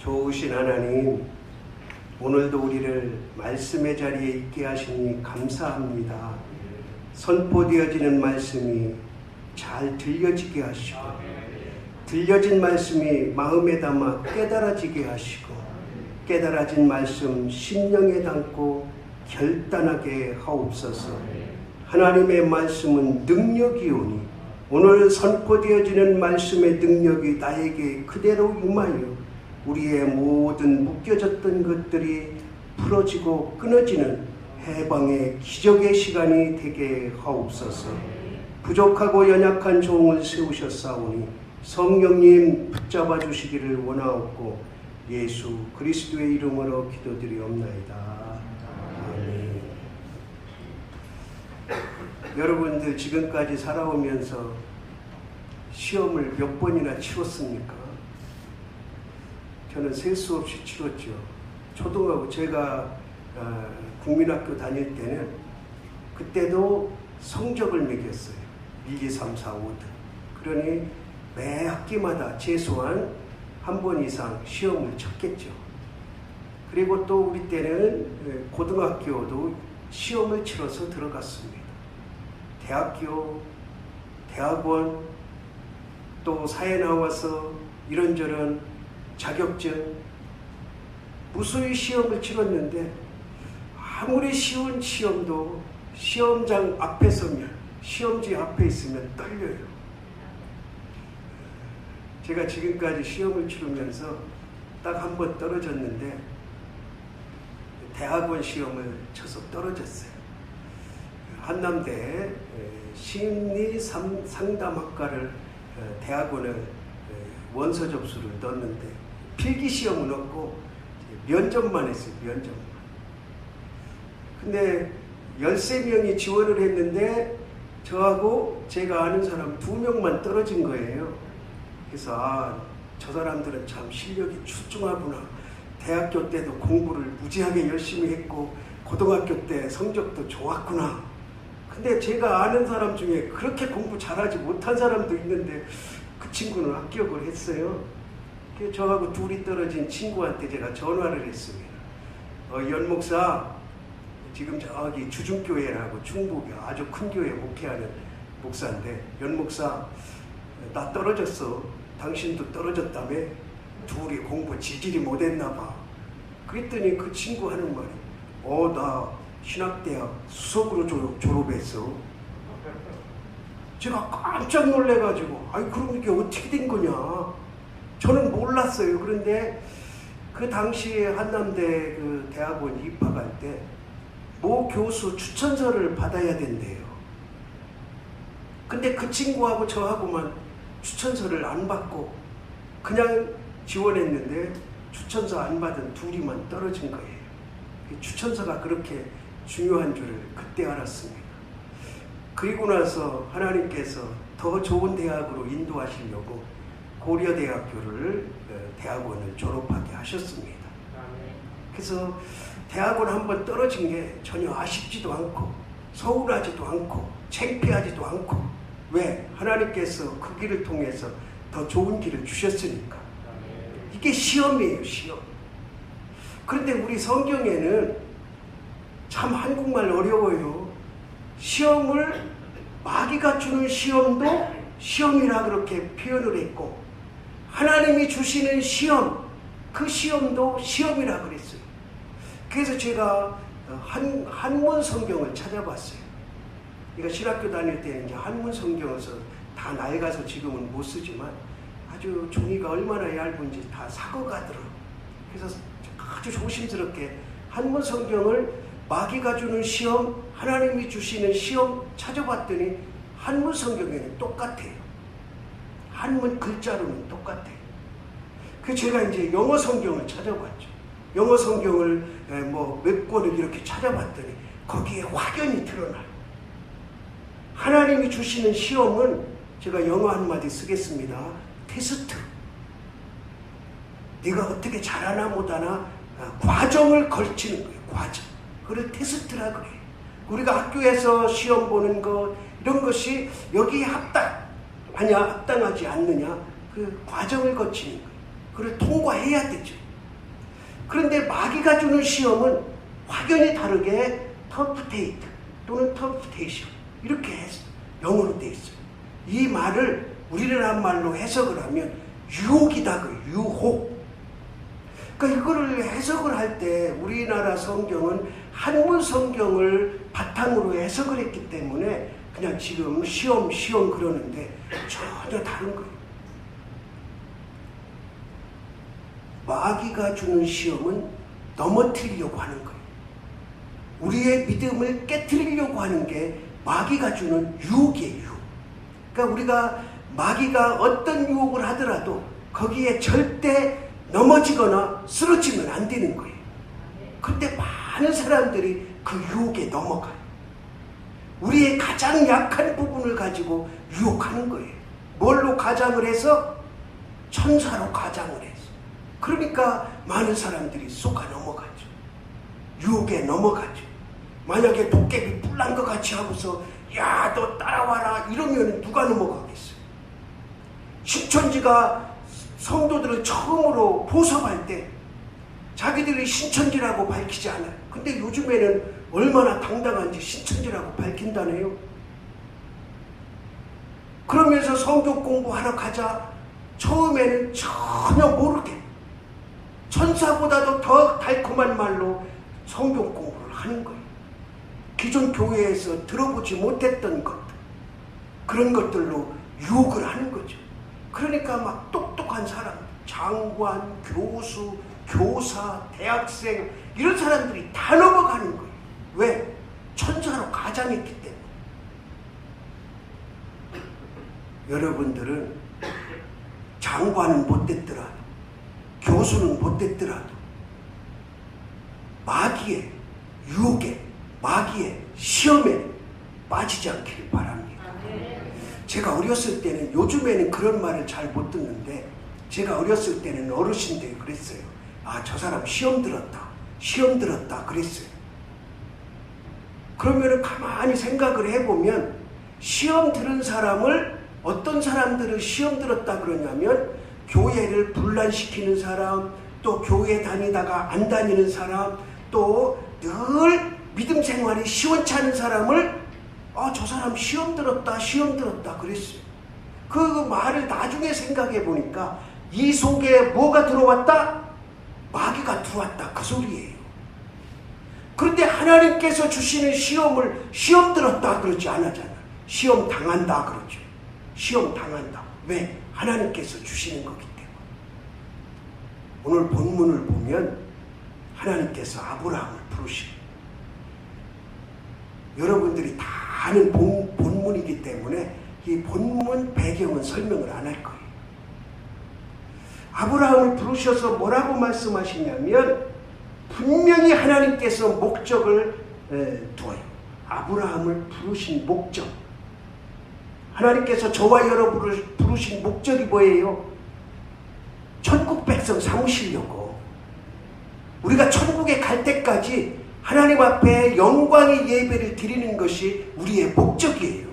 좋으신 하나님, 오늘도 우리를 말씀의 자리에 있게 하시니 감사합니다. 선포되어지는 말씀이 잘 들려지게 하시고, 들려진 말씀이 마음에 담아 깨달아지게 하시고, 깨달아진 말씀 심령에 담고 결단하게 하옵소서. 하나님의 말씀은 능력이오니 오늘 선포되어지는 말씀의 능력이 나에게 그대로 임하여 우리의 모든 묶여졌던 것들이 풀어지고 끊어지는 해방의 기적의 시간이 되게 하옵소서. 부족하고 연약한 종을 세우셨사오니 성령님 붙잡아 주시기를 원하옵고 예수 그리스도의 이름으로 기도드리옵나이다. 아멘. 여러분들 지금까지 살아오면서 시험을 몇 번이나 치렀습니까? 저는 셀 수 없이 치렀죠. 초등학교 제가 국민학교 다닐 때는 그때도 성적을 매겼어요. 1, 2, 3, 4, 5등. 그러니 매 학기마다 최소한 한 번 이상 시험을 쳤겠죠. 그리고 또 우리 때는 고등학교도 시험을 치러서 들어갔습니다. 대학교, 대학원, 또 사회 나와서 이런저런 자격증, 무수히 시험을 치렀는데 아무리 쉬운 시험도 시험장 앞에 서면, 시험지 앞에 있으면 떨려요. 제가 지금까지 시험을 치르면서 딱 한 번 떨어졌는데 대학원 시험을 쳐서 떨어졌어요. 한남대 심리상담학과를 대학원을 원서 접수를 넣었는데 필기시험은 없고 면접만 했어요. 면접만. 근데 13명이 지원을 했는데 저하고 제가 아는 사람 2명만 떨어진 거예요. 그래서 저 사람들은 참 실력이 출중하구나. 대학교 때도 공부를 무지하게 열심히 했고 고등학교 때 성적도 좋았구나. 근데 제가 아는 사람 중에 그렇게 공부 잘하지 못한 사람도 있는데 그 친구는 합격을 했어요. 그래서 저하고 둘이 떨어진 친구한테 제가 전화를 했습니다. 연 목사, 지금 저기 주중교회라고 충북에 아주 큰 교회 목회하는 목사인데, 연 목사 나 떨어졌어. 당신도 떨어졌다며? 둘이 공부 지질이 못했나 봐. 그랬더니 그 친구 하는 말이 나 신학대학 수석으로 졸업했어. 제가 깜짝 놀래가지고 그럼 이게 어떻게 된 거냐. 저는 몰랐어요. 그런데 그 당시에 한남대 그 대학원 입학할 때 모 교수 추천서를 받아야 된대요. 근데 그 친구하고 저하고만 추천서를 안 받고 그냥 지원했는데 추천서 안 받은 둘이만 떨어진 거예요. 추천서가 그렇게 중요한 줄을 그때 알았습니다. 그리고 나서 하나님께서 더 좋은 대학으로 인도하시려고 고려대학교를 대학원을 졸업하게 하셨습니다. 그래서 대학원 한번 떨어진 게 전혀 아쉽지도 않고 서운하지도 않고 창피하지도 않고, 왜? 하나님께서 그 길을 통해서 더 좋은 길을 주셨으니까. 이게 시험이에요, 시험. 그런데 우리 성경에는 참 한국말 어려워요. 시험을 마귀가 주는 시험도 시험이라 그렇게 표현을 했고, 하나님이 주시는 시험, 그 시험도 시험이라 그랬어요. 그래서 제가 한문 성경을 찾아봤어요. 그러니까 신학교 다닐 때는 이제 한문 성경에서 다 낡아서 지금은 못 쓰지만 아주 종이가 얼마나 얇은지 다 사고가더라고요. 그래서 아주 조심스럽게 한문 성경을 마귀가 주는 시험, 하나님이 주시는 시험 찾아봤더니 한문 성경에는 똑같아요. 한문 글자로는 똑같아요. 그래서 제가 이제 영어 성경을 찾아봤죠. 영어 성경을 몇 권을 이렇게 찾아봤더니 거기에 확연히 드러나요. 하나님이 주시는 시험은 제가 영어 한마디 쓰겠습니다. 테스트. 네가 어떻게 잘하나 못하나 과정을 걸치는 거예요. 과정. 그걸 테스트라 그래요. 우리가 학교에서 시험 보는 것, 이런 것이 여기에 합당하냐 합당하지 않느냐, 그 과정을 거치는 거예요. 그걸 통과해야 되죠. 그런데 마귀가 주는 시험은 확연히 다르게 터프테이트 또는 터프테이션 이렇게 영어로 되어 있어요. 이 말을 우리나라 말로 해석을 하면 유혹이다, 그 유혹. 그러니까 이거를 해석을 할 때 우리나라 성경은 한문 성경을 바탕으로 해석을 했기 때문에 그냥 지금 시험 그러는데 전혀 다른 거예요. 마귀가 주는 시험은 넘어뜨리려고 하는 거예요. 우리의 믿음을 깨뜨리려고 하는 게 마귀가 주는 유혹이에요. 유혹. 그러니까 우리가 마귀가 어떤 유혹을 하더라도 거기에 절대 넘어지거나 쓰러지면 안 되는 거예요. 그런데 많은 사람들이 그 유혹에 넘어가요. 우리의 가장 약한 부분을 가지고 유혹하는 거예요. 뭘로 가장을 해서? 천사로 가장을 해서. 그러니까 많은 사람들이 속아 넘어가죠. 유혹에 넘어가죠. 만약에 도깨비 뿔난 것 같이 하고서 야, 너 따라와라 이러면 누가 넘어가겠어요? 신천지가 성도들을 처음으로 포섭할 때 자기들이 신천지라고 밝히지 않아요. 근데 요즘에는 얼마나 당당한지 신천지라고 밝힌다네요. 그러면서 성경 공부하러 가자. 처음에는 전혀 모르게 천사보다도 더 달콤한 말로 성경 공부를 하는 거예요. 기존 교회에서 들어보지 못했던 것들, 그런 것들로 유혹을 하는 거죠. 그러니까 막 똑똑한 사람, 장관, 교수, 교사, 대학생 이런 사람들이 다 넘어가는 거예요. 왜? 천사로 가장했기 때문에. 여러분들은 장관은 못됐더라도 교수는 못됐더라도 마귀의 유혹에 마귀의 시험에 빠지지 않기를 바랍니다. 제가 어렸을 때는, 요즘에는 그런 말을 잘 못 듣는데 제가 어렸을 때는 어르신들이 그랬어요. 아, 저 사람 시험 들었다 그랬어요. 그러면 가만히 생각을 해보면 시험 들은 사람을, 어떤 사람들을 시험 들었다 그러냐면 교회를 분란시키는 사람, 또 교회 다니다가 안 다니는 사람, 또 늘 믿음 생활이 시원치 않은 사람을 저 사람 시험 들었다 그랬어요. 그 말을 나중에 생각해 보니까 이 속에 뭐가 들어왔다? 마귀가 들어왔다 그 소리예요. 그런데 하나님께서 주시는 시험을 시험 들었다 그러지 않았잖아. 시험 당한다 그러죠. 시험 당한다. 왜? 하나님께서 주시는 거기 때문에. 오늘 본문을 보면 하나님께서 아브라함을 부르시고, 여러분들이 다 아는 본문이기 때문에 이 본문 배경은 설명을 안 할 거예요. 아브라함을 부르셔서 뭐라고 말씀하시냐면 분명히 하나님께서 목적을 두어요. 아브라함을 부르신 목적, 하나님께서 저와 여러분을 부르신 목적이 뭐예요? 천국 백성 삼으시려고, 우리가 천국에 갈 때까지 하나님 앞에 영광의 예배를 드리는 것이 우리의 목적이에요.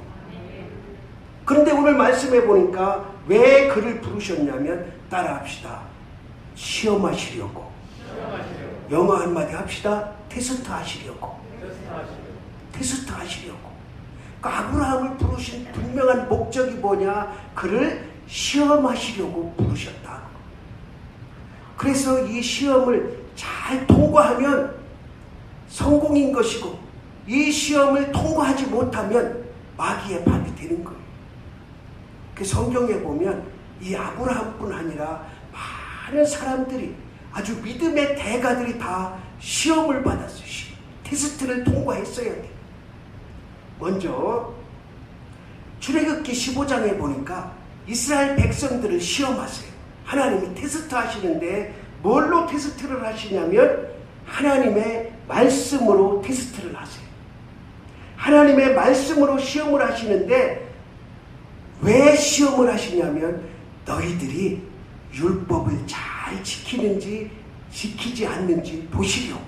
그런데 오늘 말씀해 보니까 왜 그를 부르셨냐면, 따라합시다. 시험하시려고. 영어 한마디 합시다. 테스트 하시려고. 그러니까 아브라함을 부르신 분명한 목적이 뭐냐? 그를 시험하시려고 부르셨다. 그래서 이 시험을 잘 통과하면 성공인 것이고, 이 시험을 통과하지 못하면 마귀의 밥이 되는 거예요. 그 성경에 보면 이 아브라함뿐 아니라 많은 사람들이, 아주 믿음의 대가들이 다 시험을 받았어요. 테스트를 통과했어야 돼요. 먼저 출애굽기 15장에 보니까 이스라엘 백성들을 시험하세요. 하나님이 테스트 하시는데 뭘로 테스트를 하시냐면 하나님의 말씀으로 테스트를 하세요. 하나님의 말씀으로 시험을 하시는데 왜 시험을 하시냐면 너희들이 율법을 잘 지키는지 지키지 않는지 보시려고.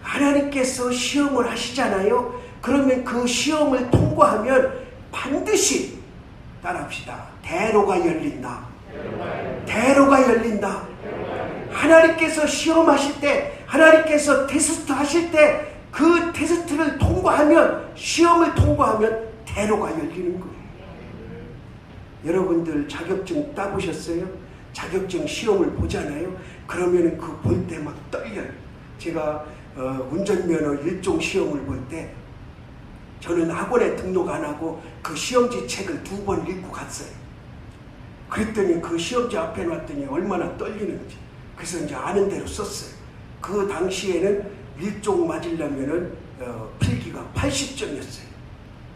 하나님께서 시험을 하시잖아요. 그러면 그 시험을 통과하면 반드시, 따라합시다, 대로가 열린다. 하나님께서 시험하실 때, 하나님께서 테스트 하실 때 그 테스트를 통과하면, 시험을 통과하면 대로가 열리는 거예요. 여러분들 자격증 따보셨어요? 자격증 시험을 보잖아요. 그러면 그 볼 때 막 떨려요. 제가 운전면허 1종 시험을 볼 때 저는 학원에 등록 안 하고 그 시험지 책을 2번 읽고 갔어요. 그랬더니 그 시험지 앞에 놨더니 얼마나 떨리는지. 그래서 이제 아는 대로 썼어요. 그 당시에는 1종 맞으려면은 필기가 80점이었어요.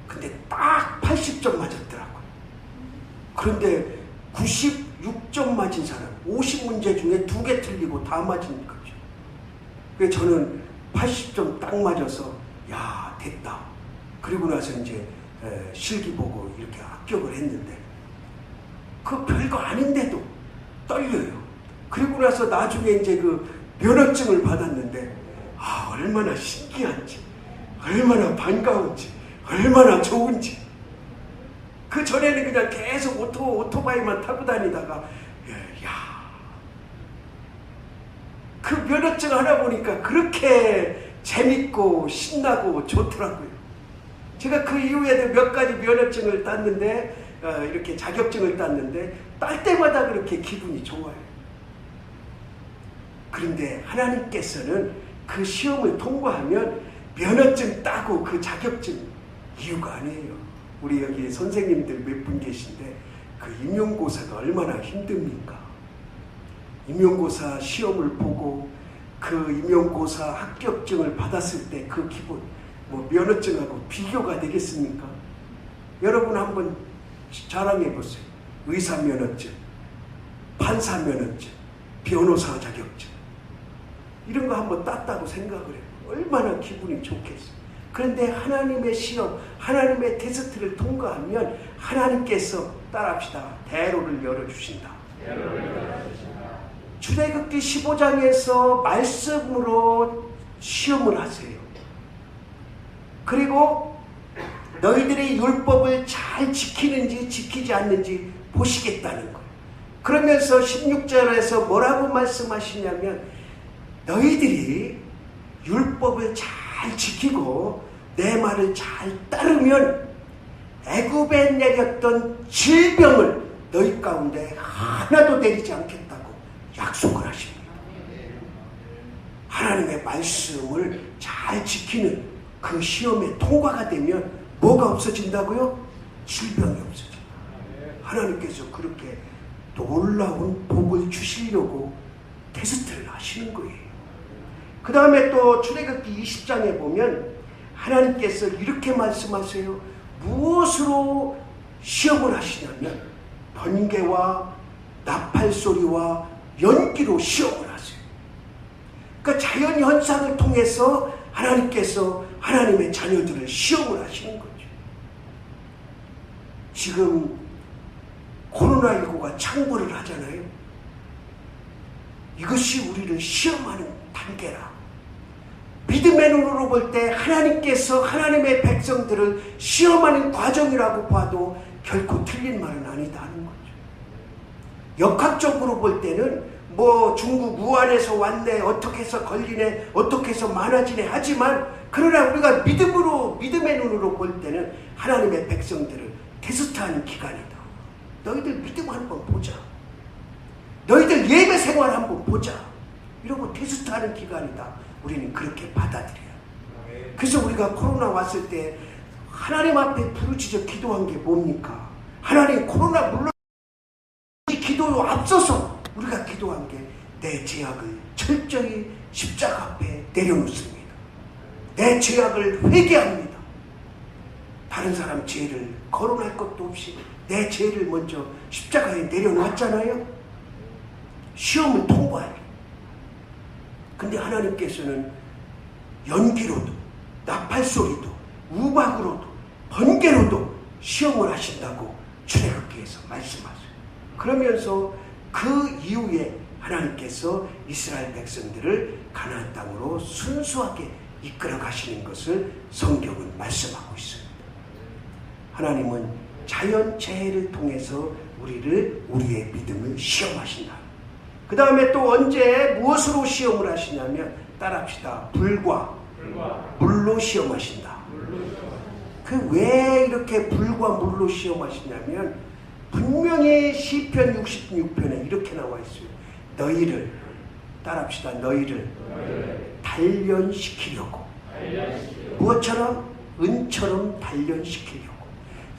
근데 딱 80점 맞았더라고요. 그런데 96점 맞은 사람, 50문제 중에 2개 틀리고 다 맞은 거죠. 그래서 저는 80점 딱 맞아서 야, 됐다. 그리고 나서 이제 실기 보고 이렇게 합격을 했는데 그 별거 아닌데도 떨려요. 그리고 나서 나중에 이제 그 면허증을 받았는데 얼마나 신기한지, 얼마나 반가운지, 얼마나 좋은지. 그 전에는 그냥 계속 오토바이만 타고 다니다가 그 면허증 하나 보니까 그렇게 재밌고 신나고 좋더라고요. 제가 그 이후에도 몇 가지 면허증을 땄는데 이렇게 자격증을 땄는데 딸 때마다 그렇게 기분이 좋아요. 그런데 하나님께서는 그 시험을 통과하면 면허증 따고 그 자격증 이유가 아니에요. 우리 여기 선생님들 몇 분 계신데 그 임용고사가 얼마나 힘듭니까? 임용고사 시험을 보고 그 임용고사 합격증을 받았을 때 그 기분, 뭐 면허증하고 비교가 되겠습니까? 여러분 한번 자랑해 보세요. 의사 면허증, 판사 면허증, 변호사 자격증 이런 거 한번 땄다고 생각을 해요. 얼마나 기분이 좋겠어요. 그런데 하나님의 시험, 하나님의 테스트를 통과하면 하나님께서 따라합시다. 대로를 열어주신다. 출애굽기 15장에서 말씀으로 시험을 하세요. 그리고 너희들이 율법을 잘 지키는지 지키지 않는지 보시겠다는 거예요. 그러면서 16절에서 뭐라고 말씀하시냐면 너희들이 율법을 잘 지키고 내 말을 잘 따르면 애굽에 내렸던 질병을 너희 가운데 하나도 내리지 않겠다고 약속을 하십니다. 하나님의 말씀을 잘 지키는 그 시험에 통과가 되면 뭐가 없어진다고요? 질병이 없어진다. 하나님께서 그렇게 놀라운 복을 주시려고 테스트를 하시는 거예요. 그 다음에 또 출애굽기 20장에 보면 하나님께서 이렇게 말씀하세요. 무엇으로 시험을 하시냐면 번개와 나팔소리와 연기로 시험을 하세요. 그러니까 자연현상을 통해서 하나님께서 하나님의 자녀들을 시험을 하시는 거죠. 지금 코로나19가 창궐을 하잖아요. 이것이 우리를 시험하는 단계라. 믿음의 눈으로 볼 때 하나님께서 하나님의 백성들을 시험하는 과정이라고 봐도 결코 틀린 말은 아니다 하는 거죠. 역학적으로 볼 때는 뭐 중국 우한에서 왔네, 어떻게 해서 걸리네, 어떻게 해서 많아지네 하지만 그러나 우리가 믿음의 눈으로 볼 때는 하나님의 백성들을 테스트하는 기간이다. 너희들 믿음 한번 보자. 너희들 예배 생활 한번 보자. 이러고 테스트하는 기간이다. 우리는 그렇게 받아들여요. 그래서 우리가 코로나 왔을 때 하나님 앞에 부르짖어 기도한 게 뭡니까? 하나님 코로나 물론 이 기도로 앞서서 우리가 기도한 게 내 죄악을 철저히 십자가 앞에 내려놓습니다. 내 죄악을 회개합니다. 다른 사람 죄를 거론할 것도 없이 내 죄를 먼저 십자가에 내려놨잖아요. 시험을 통과해요. 근데 하나님께서는 연기로도 나팔소리도 우박으로도 번개로도 시험을 하신다고 출애굽기에서 말씀하세요. 그러면서 그 이후에 하나님께서 이스라엘 백성들을 가나안 땅으로 순수하게 이끌어 가시는 것을 성경은 말씀하고 있습니다. 하나님은 자연재해를 통해서 우리의 믿음을 시험하신다. 그 다음에 또 언제 무엇으로 시험을 하시냐면 따라합시다. 불과 물로 시험하신다. 그 왜 이렇게 불과 물로 시험하시냐면 분명히 시편 66편에 이렇게 나와 있어요. 너희를 따라합시다. 너희를 단련시키려고. 무엇처럼? 은처럼 단련시키려고.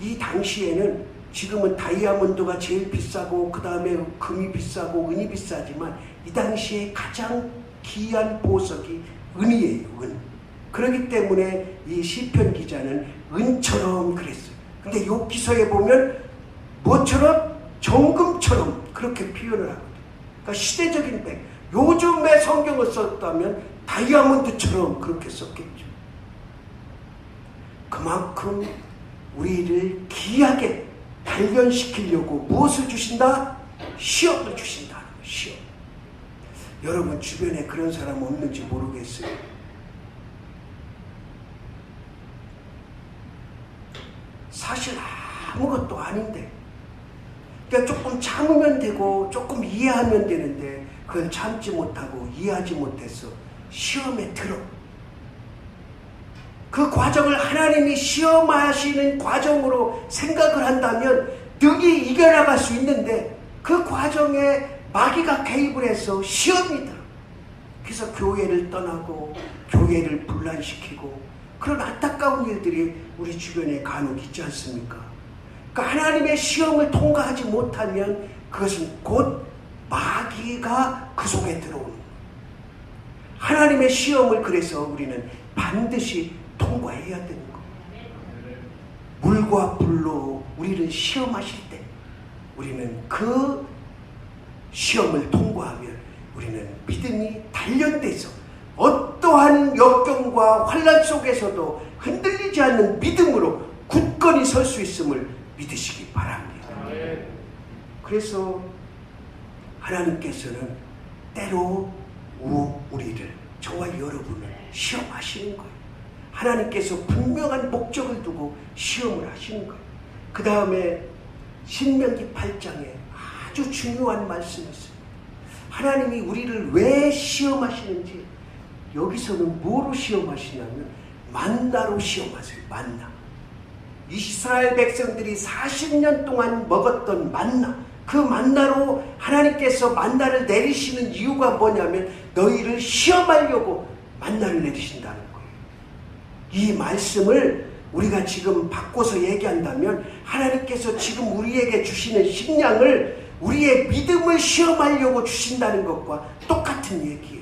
이 당시에는 지금은 다이아몬드가 제일 비싸고 그 다음에 금이 비싸고 은이 비싸지만 이 당시에 가장 귀한 보석이 은이에요. 은. 그렇기 때문에 이 시편 기자는 은처럼 그랬어요. 근데 욥기서에 보면 뭐처럼? 정금처럼 그렇게 표현을 하거든요. 그러니까 시대적인 백. 요즘에 성경을 썼다면 다이아몬드처럼 그렇게 썼겠죠. 그만큼 우리를 귀하게 단련시키려고 무엇을 주신다? 시험을 주신다는 거예요. 시험. 여러분 주변에 그런 사람 없는지 모르겠어요. 사실 아무것도 아닌데 그러니까 조금 참으면 되고 조금 이해하면 되는데 그걸 참지 못하고 이해하지 못해서 시험에 들어. 그 과정을 하나님이 시험하시는 과정으로 생각을 한다면 능히 이겨나갈 수 있는데 그 과정에 마귀가 개입을 해서 시험이 들어. 그래서 교회를 떠나고 교회를 분란시키고 그런 안타까운 일들이 우리 주변에 간혹 있지 않습니까? 그러니까 하나님의 시험을 통과하지 못하면 그것은 곧 마귀가 그 속에 들어오는. 하나님의 시험을 그래서 우리는 반드시 통과해야 되는 거예요. 물과 불로 우리를 시험하실 때 우리는 그 시험을 통과하면 우리는 믿음이 단련돼서 어떠한 역경과 환난 속에서도 흔들리지 않는 믿음으로 굳건히 설 수 있음을 믿으시기 바랍니다. 그래서 하나님께서는 때로 우리를, 저와 여러분을 시험하시는 거예요. 하나님께서 분명한 목적을 두고 시험을 하시는 거예요. 그 다음에 신명기 8장에 아주 중요한 말씀이 있어요. 하나님이 우리를 왜 시험하시는지 여기서는 뭐로 시험하시냐면 만나로 시험하세요. 만나. 이스라엘 백성들이 40년 동안 먹었던 만나, 그 만나로 하나님께서 만나를 내리시는 이유가 뭐냐면 너희를 시험하려고 만나를 내리신다는 거예요. 이 말씀을 우리가 지금 바꿔서 얘기한다면 하나님께서 지금 우리에게 주시는 식량을 우리의 믿음을 시험하려고 주신다는 것과 똑같은 얘기예요.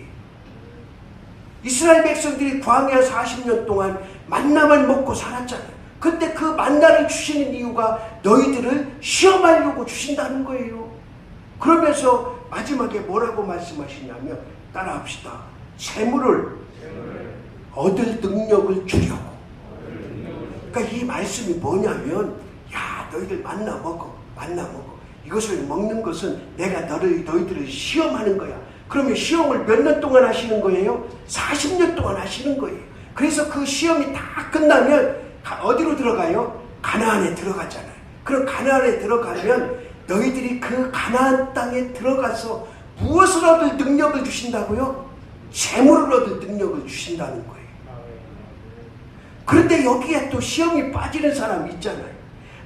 이스라엘 백성들이 광야 40년 동안 만나만 먹고 살았잖아요. 근데 그 만나를 주시는 이유가 너희들을 시험하려고 주신다는 거예요. 그러면서 마지막에 뭐라고 말씀하시냐면 따라합시다. 재물을 얻을 능력을 주려고. 그러니까 이 말씀이 뭐냐면 야 너희들 만나 먹어. 이것을 먹는 것은 내가 너희들을 시험하는 거야. 그러면 시험을 몇 년 동안 하시는 거예요? 40년 동안 하시는 거예요. 그래서 그 시험이 다 끝나면 어디로 들어가요? 가나안에 들어가잖아요. 그럼 가나안에 들어가면 너희들이 그 가나안 땅에 들어가서 무엇을 얻을 능력을 주신다고요? 재물을 얻을 능력을 주신다는 거예요. 그런데 여기에 또 시험이 빠지는 사람이 있잖아요.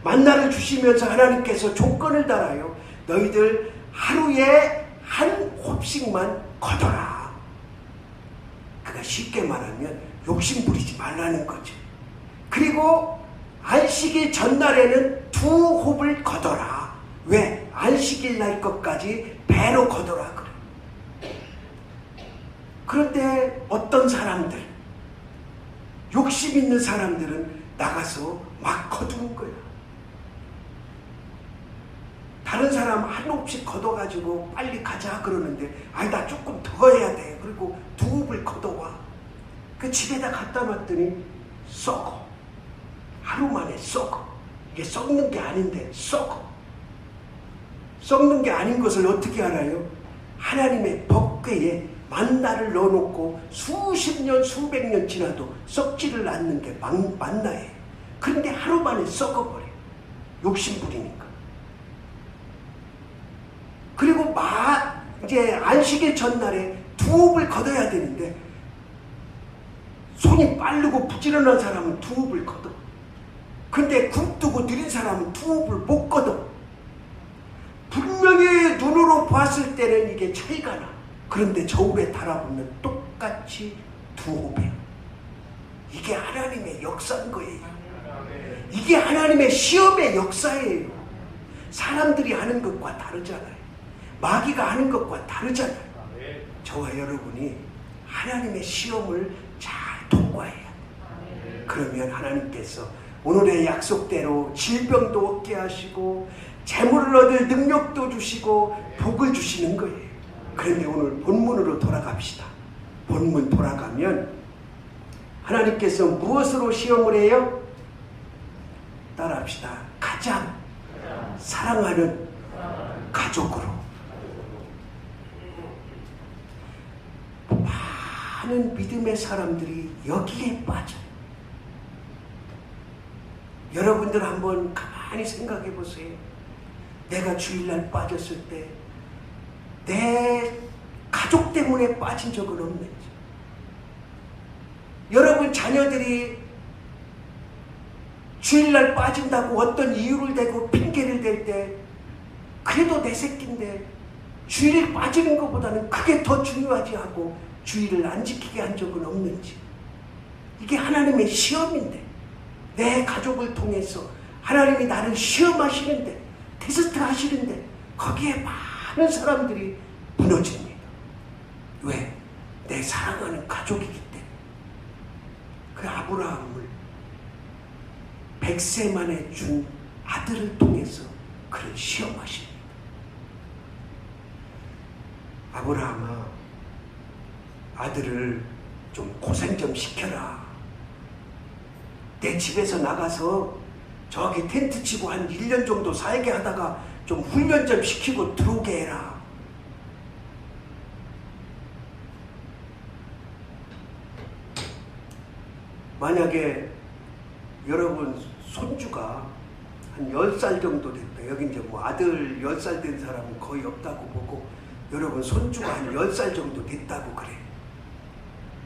만나를 주시면서 하나님께서 조건을 달아요. 너희들 하루에 한 홉씩만 거둬라. 그러니까 쉽게 말하면 욕심 부리지 말라는 거죠. 그리고 안식일 전날에는 2홉을 거둬라. 왜? 안식일 날 것까지 배로 거둬라 그래. 그런데 어떤 사람들, 욕심 있는 사람들은 나가서 막 거두는 거야. 다른 사람 한 홉씩 걷어가지고 빨리 가자 그러는데 아니 나 조금 더 해야 돼. 그리고 2홉을 걷어와. 그 집에다 갖다 놨더니 썩어. 하루 만에 썩어. 이게 썩는 게 아닌데 썩어. 썩는 게 아닌 것을 어떻게 알아요? 하나님의 법궤에 만나를 넣어놓고 수십 년 수백 년 지나도 썩지를 않는 게 만나예요. 그런데 하루 만에 썩어버려. 욕심 부리니까. 그리고 이제 안식일 전날에 두업을 거둬야 되는데 손이 빠르고 부지런한 사람은 두업을 거둬. 근데 굶뜨고 느린 사람은 두업을 못 거둬. 분명히 눈으로 봤을 때는 이게 차이가 나. 그런데 저울에 달아보면 똑같이 두업이야. 이게 하나님의 역사인 거예요. 이게 하나님의 시험의 역사예요. 사람들이 하는 것과 다르잖아요. 마귀가 하는 것과 다르잖아요. 저와 여러분이 하나님의 시험을 잘 통과해야 돼요. 그러면 하나님께서 오늘의 약속대로 질병도 없게 하시고 재물을 얻을 능력도 주시고 복을 주시는 거예요. 그런데 오늘 본문으로 돌아갑시다. 본문 돌아가면 하나님께서 무엇으로 시험을 해요? 따라합시다. 가장 사랑하는 가족으로. 많은 믿음의 사람들이 여기에 빠져. 여러분들 한번 가만히 생각해 보세요. 내가 주일날 빠졌을 때 내 가족 때문에 빠진 적은 없는지. 여러분 자녀들이 주일날 빠진다고 어떤 이유를 대고 핑계를 댈 때 그래도 내 새끼인데 주일 빠지는 것보다는 그게 더 중요하지 하고 주일을 안 지키게 한 적은 없는지. 이게 하나님의 시험인데, 내 가족을 통해서 하나님이 나를 시험하시는데, 테스트 하시는데 거기에 많은 사람들이 무너집니다. 왜? 내 사랑하는 가족이기 때문에. 그 아브라함을 100세 만에 준 아들을 통해서 그를 시험하십니다. 아브라함아, 아들을 좀 고생 좀 시켜라. 내 집에서 나가서 저기 텐트 치고 한 1년 정도 살게 하다가 좀 훈련 좀 시키고 들어오게 해라. 만약에 여러분 손주가 한 10살 정도 됐다. 여기 이제 뭐 아들 10살 된 사람은 거의 없다고 보고, 여러분 손주가 한 10살 정도 됐다고 그래.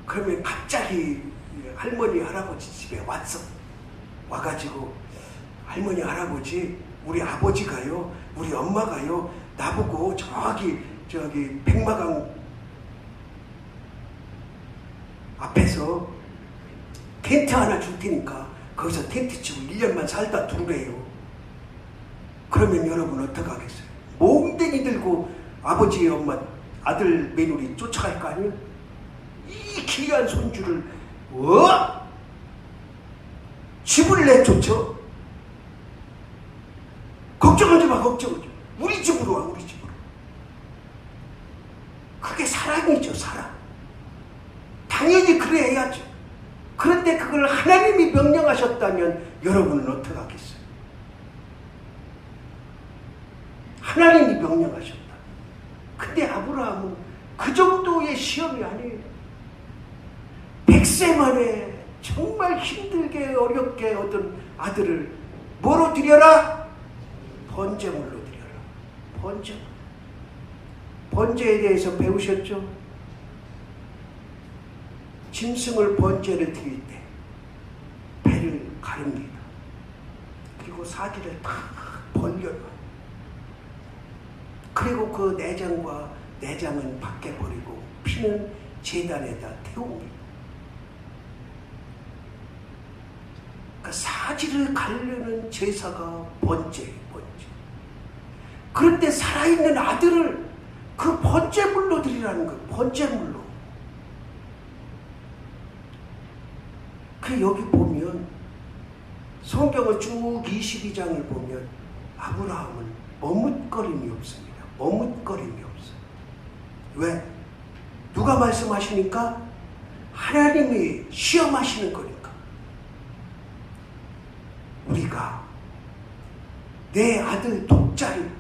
그러면 갑자기 할머니 할아버지 집에 왔어. 와가지고 할머니 할아버지, 우리 아버지가요, 우리 엄마가요, 나보고 저기 백마강 앞에서 텐트 하나 줄 테니까 거기서 텐트 치고 1년만 살다 들어래요. 그러면 여러분 어떡하겠어요? 몽댕이 들고 아버지 엄마 아들 며느리 쫓아갈 거 아니에요? 이 귀한 손주를 집을 내쫓죠. 걱정하지 마, 걱정하지 마. 우리 집으로 와, 우리 집으로. 그게 사랑이죠, 사랑. 당연히 그래야죠. 그런데 그걸 하나님이 명령하셨다면 여러분은 어떻게 하겠어요? 하나님이 명령하셨다. 근데 아브라함은 그 정도의 시험이 아니에요. 100세 만에 정말 힘들게 어렵게 얻은 아들을 뭐로 드려라? 번제물로 드려라. 번제물. 번제에 대해서 배우셨죠? 짐승을 번제를 드릴 때 배를 가릅니다. 그리고 사지를 다 벌려놔요. 그리고 그 내장과 내장은 밖에 버리고 피는 제단에다 태웁니다. 그러니까 사지를 가르는 제사가 번제예요, 번제. 그런데 살아있는 아들을 그 번제물로 드리라는 거예요, 번제물로. 그 여기 보면 성경을 쭉 22장을 보면 아브라함은 머뭇거림이 없습니다. 머뭇거림이 없어요. 왜? 누가 말씀하시니까? 하나님이 시험하시는 거니까. 우리가 내 아들 독자를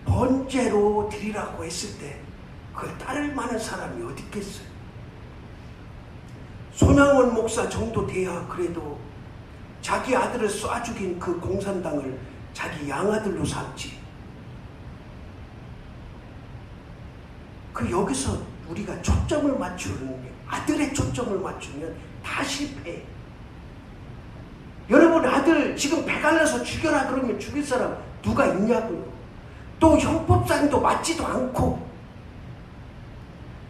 번제로 드리라고 했을 때 그걸 따를 만한 사람이 어디 있겠어요? 손양원 목사 정도 돼야 그래도 자기 아들을 쏴 죽인 그 공산당을 자기 양아들로 삼지. 그 여기서 우리가 초점을 맞추는 게 아들의 초점을 맞추면 다 실패해. 여러분 아들 지금 배갈라서 죽여라 그러면 죽일 사람 누가 있냐고요. 또 형법상도 맞지도 않고.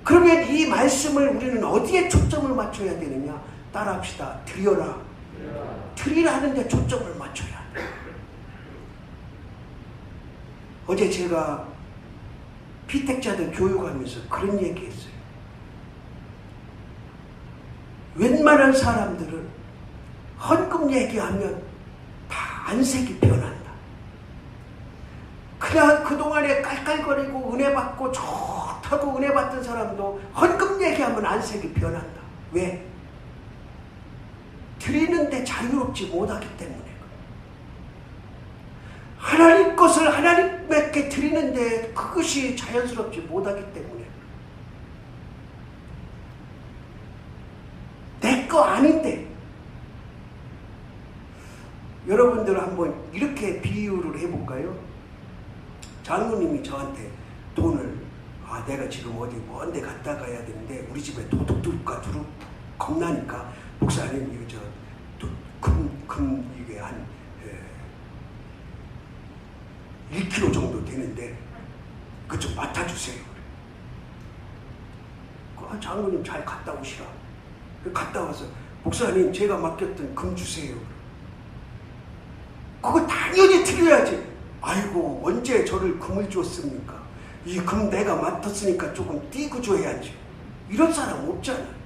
그러면 이 말씀을 우리는 어디에 초점을 맞춰야 되느냐? 따라합시다. 드려라. 드리라는 데 초점을 맞춰야 돼. 어제 제가 피택자들 교육하면서 그런 얘기했어요. 웬만한 사람들은 헌금 얘기하면 다 안색이 변한다. 그냥 그동안에 깔깔거리고 은혜 받고 좋다고 은혜 받던 사람도 헌금 얘기하면 안색이 변한다. 왜? 드리는데 자유롭지 못하기 때문에. 하나님 것을 하나님께 드리는데 그것이 자연스럽지 못하기 때문에. 내 거 아닌데. 여러분들 한번 이렇게 비유를 해볼까요? 장로님이 저한테 돈을 내가 지금 어디 먼 데 갔다 가야 되는데 우리 집에 도둑들과 두루 겁나니까 목사님 이거 이게 한 1kg 정도 되는데 그거 좀 맡아주세요. 장로님 잘 갔다 오시라. 갔다 와서 목사님 제가 맡겼던 금 주세요. 그거 당연히 드려야지. 아이고 언제 저를 금을 줬습니까? 이 금 내가 맡았으니까 조금 띄고 줘야지. 이런 사람 없잖아요.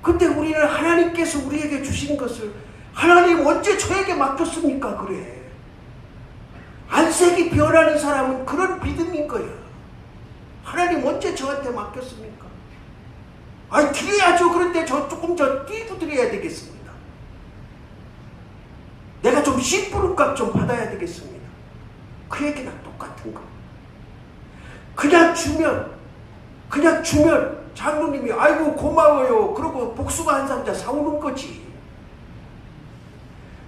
근데 우리는 하나님께서 우리에게 주신 것을 하나님 언제 저에게 맡겼습니까? 그래. 안색이 변하는 사람은 그런 믿음인 거야. 하나님 언제 저한테 맡겼습니까? 드려야죠. 그런데 저 조금 더 띄고 드려야 되겠습니다. 내가 좀 심부름값 좀 받아야 되겠습니다. 그 얘기랑 똑같은 거. 그냥 주면 장로님이 아이고 고마워요. 그러고 복숭아 한 상자 사오는 거지.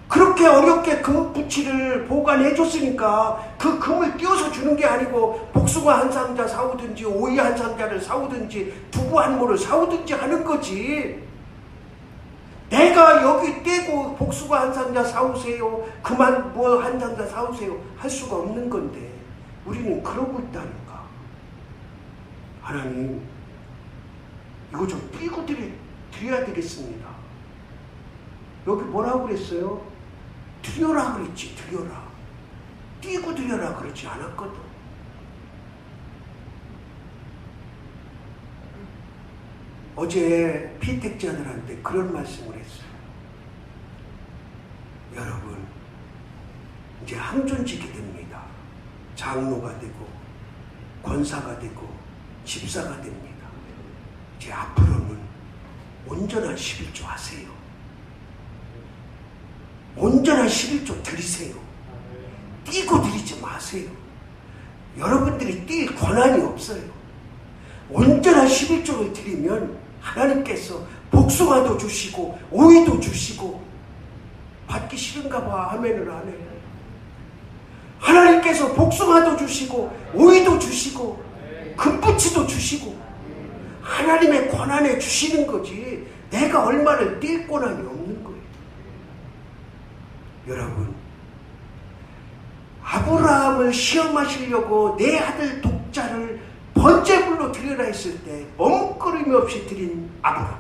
그렇게 어렵게 금 부치를 보관해 줬으니까 그 금을 띄워서 주는 게 아니고 복숭아 한 상자 사오든지 오이 한 상자를 사오든지 두부 한 모를 사오든지 하는 거지. 내가 여기 떼고 복숭아 한 상자 사오세요. 그만 뭐 한 상자 사오세요. 할 수가 없는 건데 우리는 그러고 있다니까. 하나님 이거 좀 띄고 드려야 되겠습니다. 여기 뭐라고 그랬어요? 드려라 그랬지. 드려라. 띄고 드려라 그러지 않았거든. 어제 피택자들한테 그런 말씀을 했어요. 여러분 이제 항존직이 됩니다. 장로가 되고 권사가 되고 집사가 됩니다. 이제 앞으로는 온전한 11조 하세요. 온전한 11조 드리세요. 띄고 드리지 마세요. 여러분들이 뛸 권한이 없어요. 온전한 11조를 드리면 하나님께서 복숭아도 주시고 오이도 주시고 받기 싫은가 봐 하면은 안 해. 하나님께서 복숭아도 주시고 오이도 주시고 금부치도 주시고 하나님의 권한에 주시는 거지 내가 얼마를 뛸 권한이 없는 거예요. 여러분 아브라함을 시험하시려고 내 아들 독자를 번제물로 드리라 했을 때 머뭇거림이 없이 드린 아브라함.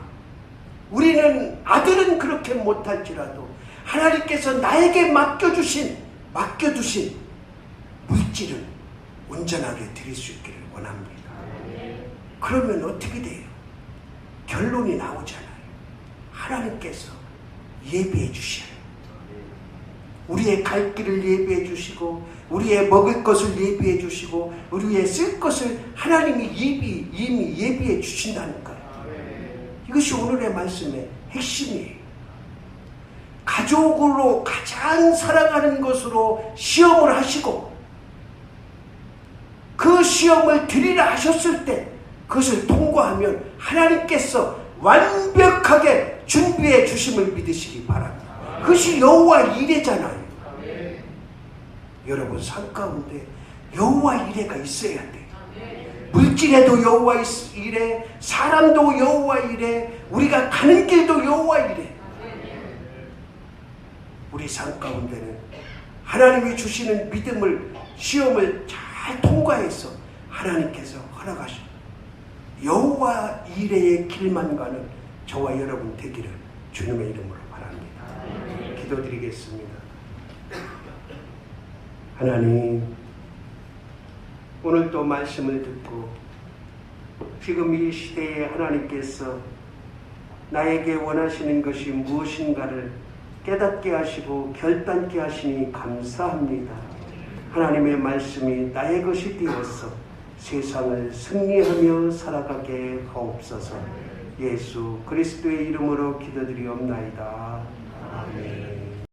우리는 아들은 그렇게 못할지라도 하나님께서 나에게 맡겨두신 물질은 온전하게 드릴 수 있기를 원합니다. 그러면 어떻게 돼요? 결론이 나오잖아요. 하나님께서 예비해 주셔요. 우리의 갈 길을 예비해 주시고 우리의 먹을 것을 예비해 주시고 우리의 쓸 것을 하나님이 이미 예비해 주신다는 거예요. 이것이 오늘의 말씀의 핵심이에요. 가족으로 가장 사랑하는 것으로 시험을 하시고 그 시험을 드리라 하셨을 때 그것을 통과하면 하나님께서 완벽하게 준비해 주심을 믿으시기 바랍니다. 그것이 여호와 이레잖아요. 여러분 삶 가운데 여호와 이레가 있어야 돼. 물질에도 여호와 이래, 사람도 여호와 이래, 우리가 가는 길도 여호와 이래. 우리 삶 가운데는 하나님이 주시는 믿음을, 시험을 잘 통과해서 하나님께서 허락하신 여호와 이레의 길만 가는 저와 여러분 되기를 주님의 이름으로 바랍니다. 기도드리겠습니다. 하나님, 오늘 또 말씀을 듣고 지금 이 시대에 하나님께서 나에게 원하시는 것이 무엇인가를 깨닫게 하시고 결단케 하시니 감사합니다. 하나님의 말씀이 나의 것이 되어서 세상을 승리하며 살아가게 하옵소서. 예수 그리스도의 이름으로 기도드리옵나이다.